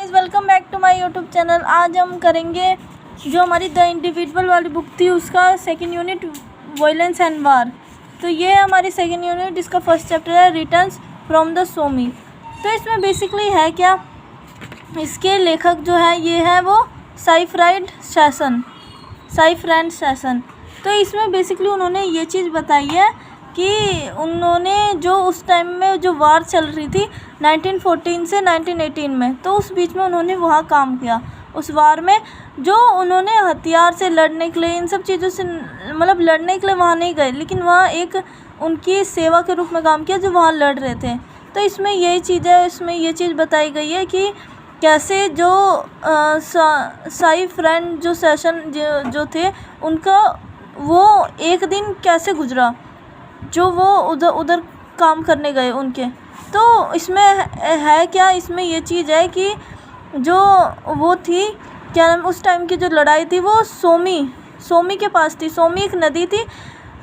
Guys, welcome back to my YouTube channel. आज हम करेंगे जो हमारी द इंडिविजुअल वाली बुक थी उसका सेकंड यूनिट वायलेंस एंड वार। तो ये है हमारी सेकंड यूनिट, इसका फर्स्ट चैप्टर है रिटर्न्स फ्रॉम द सोमी। तो इसमें बेसिकली है क्या, इसके लेखक जो है ये है वो साइफ्राइड सेशन। तो इसमें बेसिकली उन्होंने ये चीज़ बताई है कि उन्होंने जो उस टाइम में जो वार चल रही थी 1914 से 1918 में, तो उस बीच में उन्होंने वहाँ काम किया। उस वार में जो उन्होंने हथियार से लड़ने के लिए, इन सब चीज़ों से मतलब लड़ने के लिए वहाँ नहीं गए, लेकिन वहाँ एक उनकी सेवा के रूप में काम किया जो वहाँ लड़ रहे थे। तो इसमें यही चीज़ है, इसमें ये चीज़ बताई गई है कि कैसे जो साइफ्राइड जो सेशन जो थे उनका वो एक दिन कैसे गुजरा जो वो उधर काम करने गए उनके। तो इसमें है क्या, इसमें ये चीज़ है कि जो वो थी क्या नाम, उस टाइम की जो लड़ाई थी वो सोमी के पास थी। सोमी एक नदी थी,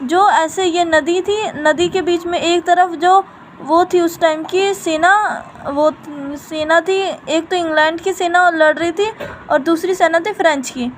जो ऐसे ये नदी थी, नदी के बीच में एक तरफ जो वो थी उस टाइम की सेना, वो सेना थी, एक तो इंग्लैंड की सेना लड़ रही थी और दूसरी सेना थी फ्रेंच की।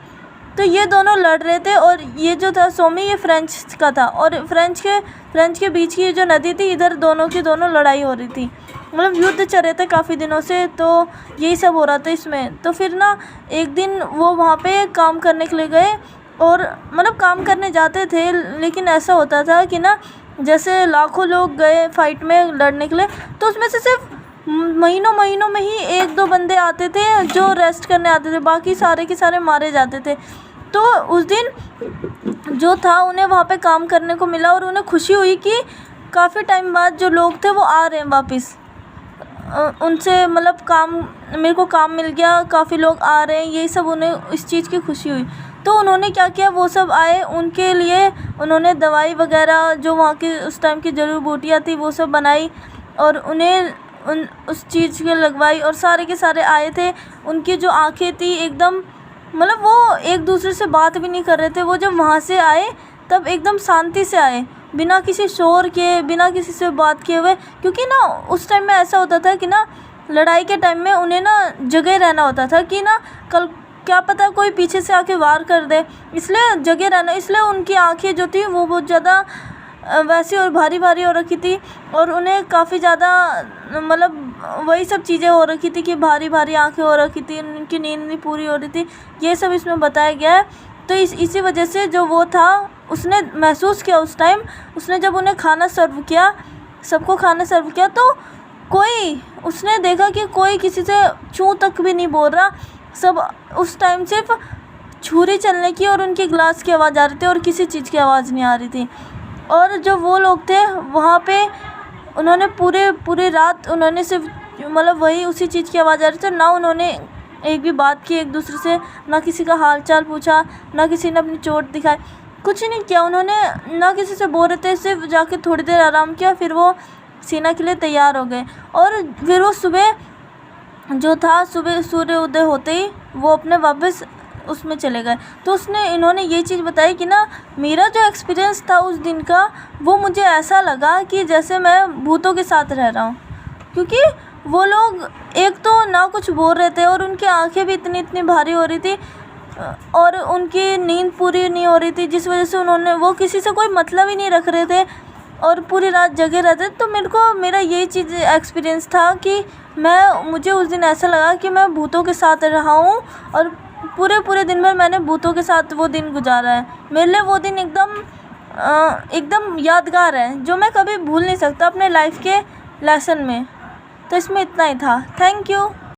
तो ये दोनों लड़ रहे थे और ये जो था सोमी ये फ्रेंच का था, और फ्रेंच के बीच की जो नदी थी इधर दोनों की दोनों लड़ाई हो रही थी, मतलब युद्ध चल रहे थे काफ़ी दिनों से। तो यही सब हो रहा था इसमें। तो फिर ना एक दिन वो वहाँ पे काम करने के लिए गए, और मतलब काम करने जाते थे, लेकिन ऐसा होता था कि ना जैसे लाखों लोग गए फाइट में लड़ने के लिए, तो उसमें से सिर्फ महीनों में ही एक दो बंदे आते थे जो रेस्ट करने आते थे, बाकी सारे के सारे मारे जाते थे। तो उस दिन जो था उन्हें वहाँ पे काम करने को मिला, और उन्हें खुशी हुई कि काफ़ी टाइम बाद जो लोग थे वो आ रहे हैं वापस, उनसे मतलब काम, मेरे को काम मिल गया, काफ़ी लोग आ रहे हैं, यही सब उन्हें इस चीज़ की खुशी हुई। तो उन्होंने क्या किया, वो सब आए, उनके लिए उन्होंने दवाई वगैरह जो वहाँ की उस टाइम की जड़ी बूटियाँ थी वो सब बनाई और उन्हें उस चीज़ के लगवाई, और सारे के सारे आए थे। उनकी जो आँखें थी एकदम, मतलब वो एक दूसरे से बात भी नहीं कर रहे थे। वो जब वहाँ से आए तब एकदम शांति से आए, बिना किसी शोर के, बिना किसी से बात किए हुए, क्योंकि ना उस टाइम में ऐसा होता था कि ना लड़ाई के टाइम में उन्हें ना जगह रहना होता था कि ना कल क्या पता कोई पीछे से आके वार कर दे, इसलिए जगह रहना, इसलिए उनकी आँखें जो थी वो बहुत ज़्यादा वैसी और भारी भारी हो रखी थी, और उन्हें काफ़ी ज़्यादा मतलब वही सब चीज़ें हो रखी थी कि भारी भारी आंखें हो रखी थी, उनकी नींद नहीं पूरी हो रही थी, ये सब इसमें बताया गया है। तो इसी वजह से जो वो था उसने महसूस किया उस टाइम, उसने जब उन्हें खाना सर्व किया, सबको खाना सर्व किया, तो उसने देखा कि कोई किसी से छू तक भी नहीं बोल रहा, सब उस टाइम सिर्फ छुरी चलने की और उनकी ग्लास की आवाज़ आ रही थी और किसी चीज़ की आवाज़ नहीं आ रही थी। और जो वो लोग थे वहाँ पे उन्होंने पूरे रात उन्होंने सिर्फ मतलब वही उसी चीज़ की आवाज़ आ रही थी, ना उन्होंने एक भी बात की एक दूसरे से, ना किसी का हाल चाल पूछा, ना किसी ने अपनी चोट दिखाई, कुछ नहीं किया उन्होंने, ना किसी से बोल रहे थे, सिर्फ जाके थोड़ी देर आराम किया, फिर वो सेना के लिए तैयार हो गए। और फिर वो सुबह जो था, सुबह सूर्य उदय होते ही वो अपने वापस उसमें चले गए। तो इन्होंने ये चीज़ बताई कि ना मेरा जो एक्सपीरियंस था उस दिन का, वो मुझे ऐसा लगा कि जैसे मैं भूतों के साथ रह रहा हूँ, क्योंकि वो लोग एक तो ना कुछ बोल रहे थे और उनकी आंखें भी इतनी भारी हो रही थी, और उनकी नींद पूरी नहीं हो रही थी, जिस वजह से वो किसी से कोई मतलब ही नहीं रख रहे थे और पूरी रात जगे रहते। तो मेरा यही चीज़ एक्सपीरियंस था कि मुझे उस दिन ऐसा लगा कि मैं भूतों के साथ रहा हूँ, और पूरे दिन भर मैंने भूतों के साथ वो दिन गुजारा है। मेरे लिए वो दिन एकदम यादगार है, जो मैं कभी भूल नहीं सकता अपने लाइफ के लेसन में। तो इसमें इतना ही था। Thank you.